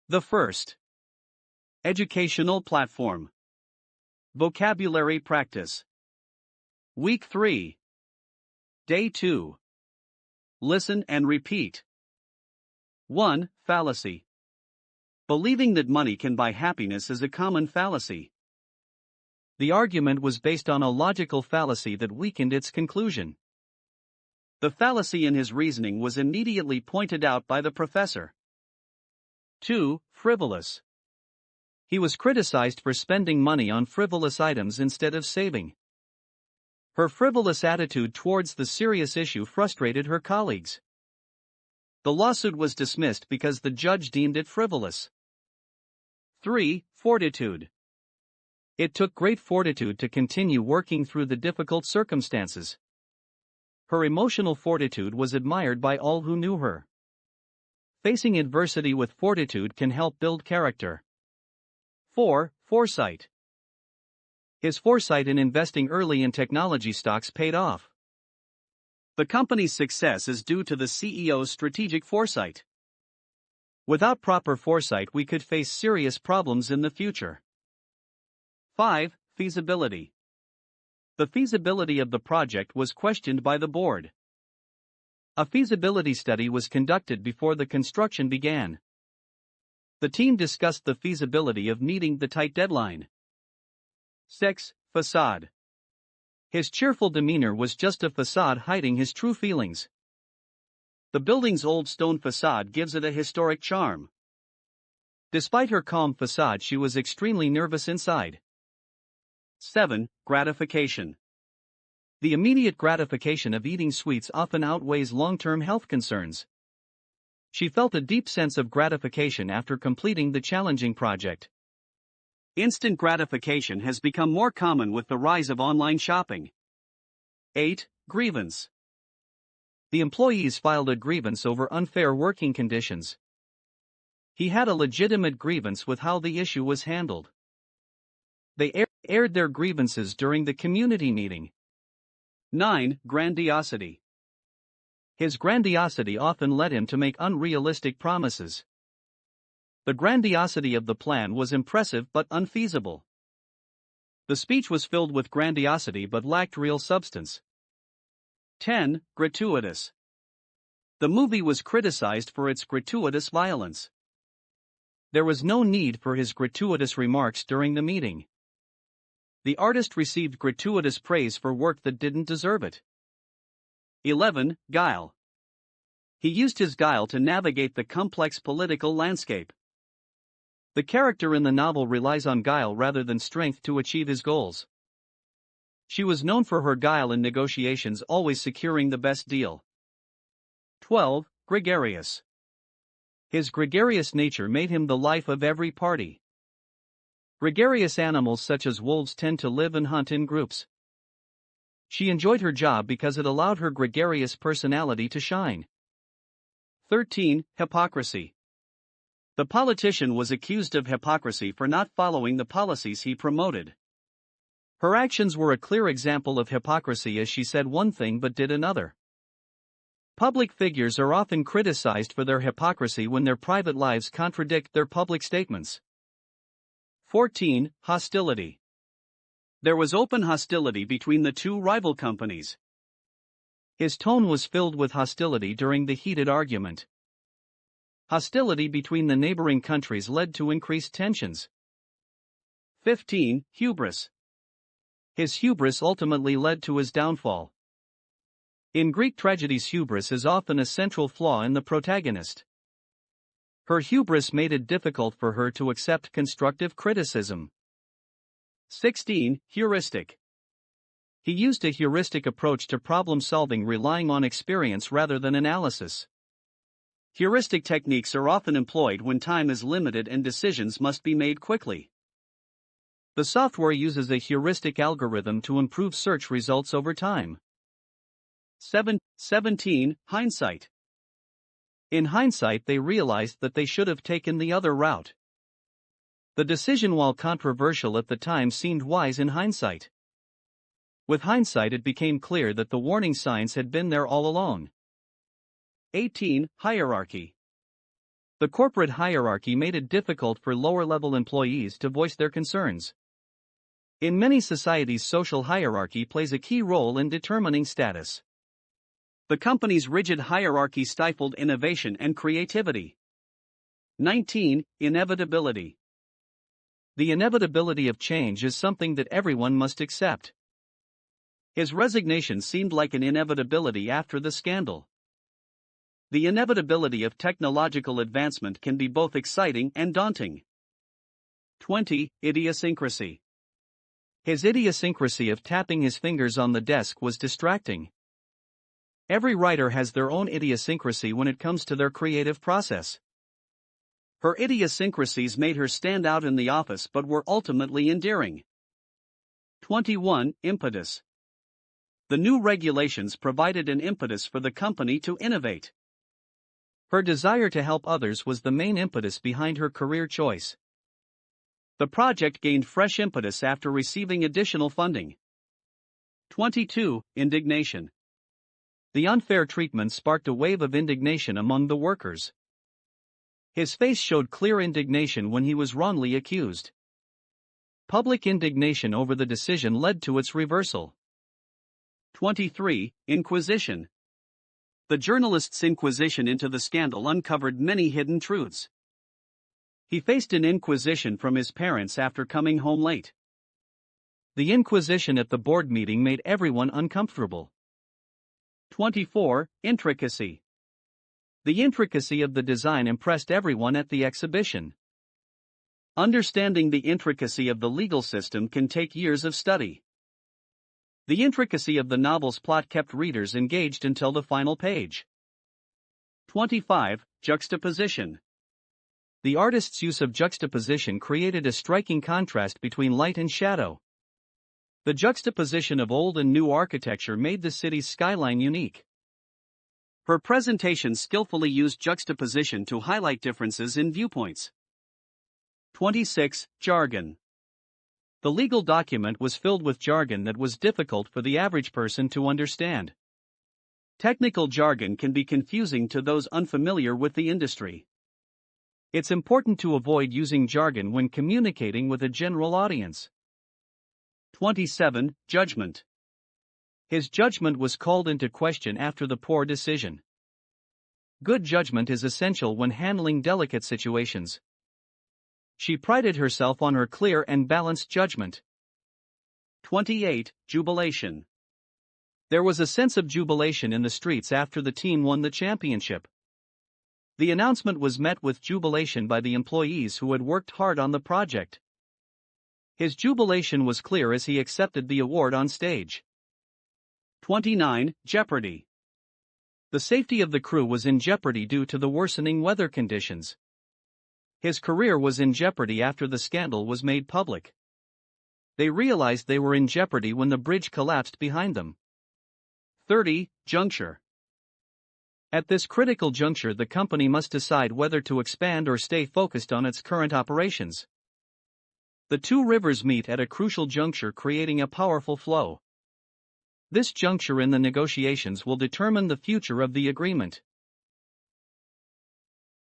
The first. Educational platform. Vocabulary practice. Week 3. Day 2. Listen and repeat. 1. Fallacy. Believing that money can buy happiness is a common fallacy. The argument was based on a logical fallacy that weakened its conclusion. The fallacy in his reasoning was immediately pointed out by the professor. 2. Frivolous. He was criticized for spending money on frivolous items instead of saving. Her frivolous attitude towards the serious issue frustrated her colleagues. The lawsuit was dismissed because the judge deemed it frivolous. 3. Fortitude. It took great fortitude to continue working through the difficult circumstances. Her emotional fortitude was admired by all who knew her. Facing adversity with fortitude can help build character. 4. Foresight. His foresight in investing early in technology stocks paid off. The company's success is due to the CEO's strategic foresight. Without proper foresight, we could face serious problems in the future. 5. Feasibility. The feasibility of the project was questioned by the board. A feasibility study was conducted before the construction began. The team discussed the feasibility of meeting the tight deadline. 6. Facade. His cheerful demeanor was just a facade hiding his true feelings. The building's old stone facade gives it a historic charm. Despite her calm facade, she was extremely nervous inside. 7. Gratification. The immediate gratification of eating sweets often outweighs long-term health concerns. She felt a deep sense of gratification after completing the challenging project. Instant gratification has become more common with the rise of online shopping. 8. Grievance. The employees filed a grievance over unfair working conditions. He had a legitimate grievance with how the issue was handled. They aired their grievances during the community meeting. 9. Grandiosity. His grandiosity often led him to make unrealistic promises. The grandiosity of the plan was impressive but unfeasible. The speech was filled with grandiosity but lacked real substance. 10. Gratuitous. The movie was criticized for its gratuitous violence. There was no need for his gratuitous remarks during the meeting. The artist received gratuitous praise for work that didn't deserve it. 11. Guile. He used his guile to navigate the complex political landscape. The character in the novel relies on guile rather than strength to achieve his goals. She was known for her guile in negotiations, always securing the best deal. 12. Gregarious. His gregarious nature made him the life of every party. Gregarious animals such as wolves tend to live and hunt in groups. She enjoyed her job because it allowed her gregarious personality to shine. 13. Hypocrisy. The politician was accused of hypocrisy for not following the policies he promoted. Her actions were a clear example of hypocrisy, as she said one thing but did another. Public figures are often criticized for their hypocrisy when their private lives contradict their public statements. 14. Hostility. There was open hostility between the two rival companies. His tone was filled with hostility during the heated argument. Hostility between the neighboring countries led to increased tensions. 15. Hubris. His hubris ultimately led to his downfall. In Greek tragedies, hubris is often a central flaw in the protagonist. Her hubris made it difficult for her to accept constructive criticism. 16. Heuristic. He used a heuristic approach to problem solving, relying on experience rather than analysis. Heuristic techniques are often employed when time is limited and decisions must be made quickly. The software uses a heuristic algorithm to improve search results over time. 17. Hindsight. In hindsight, they realized that they should have taken the other route. The decision, while controversial at the time, seemed wise in hindsight. With hindsight, it became clear that the warning signs had been there all along. 18. Hierarchy. The corporate hierarchy made it difficult for lower-level employees to voice their concerns. In many societies, social hierarchy plays a key role in determining status. The company's rigid hierarchy stifled innovation and creativity. 19. Inevitability. The inevitability of change is something that everyone must accept. His resignation seemed like an inevitability after the scandal. The inevitability of technological advancement can be both exciting and daunting. 20. Idiosyncrasy. His idiosyncrasy of tapping his fingers on the desk was distracting. Every writer has their own idiosyncrasy when it comes to their creative process. Her idiosyncrasies made her stand out in the office but were ultimately endearing. 21. Impetus. The new regulations provided an impetus for the company to innovate. Her desire to help others was the main impetus behind her career choice. The project gained fresh impetus after receiving additional funding. 22. Indignation. The unfair treatment sparked a wave of indignation among the workers. His face showed clear indignation when he was wrongly accused. Public indignation over the decision led to its reversal. 23. Inquisition. The journalist's inquisition into the scandal uncovered many hidden truths. He faced an inquisition from his parents after coming home late. The inquisition at the board meeting made everyone uncomfortable. 24. Intricacy. The intricacy of the design impressed everyone at the exhibition. Understanding the intricacy of the legal system can take years of study. The intricacy of the novel's plot kept readers engaged until the final page. 25. Juxtaposition. The artist's use of juxtaposition created a striking contrast between light and shadow. The juxtaposition of old and new architecture made the city's skyline unique. Her presentation skillfully used juxtaposition to highlight differences in viewpoints. 26. Jargon. The legal document was filled with jargon that was difficult for the average person to understand. Technical jargon can be confusing to those unfamiliar with the industry. It's important to avoid using jargon when communicating with a general audience. 27. Judgment. His judgment was called into question after the poor decision. Good judgment is essential when handling delicate situations. She prided herself on her clear and balanced judgment. 28. Jubilation. There was a sense of jubilation in the streets after the team won the championship. The announcement was met with jubilation by the employees who had worked hard on the project. His jubilation was clear as he accepted the award on stage. 29. Jeopardy. The safety of the crew was in jeopardy due to the worsening weather conditions. His career was in jeopardy after the scandal was made public. They realized they were in jeopardy when the bridge collapsed behind them. 30. Juncture. At this critical juncture, the company must decide whether to expand or stay focused on its current operations. The two rivers meet at a crucial juncture, creating a powerful flow. This juncture in the negotiations will determine the future of the agreement.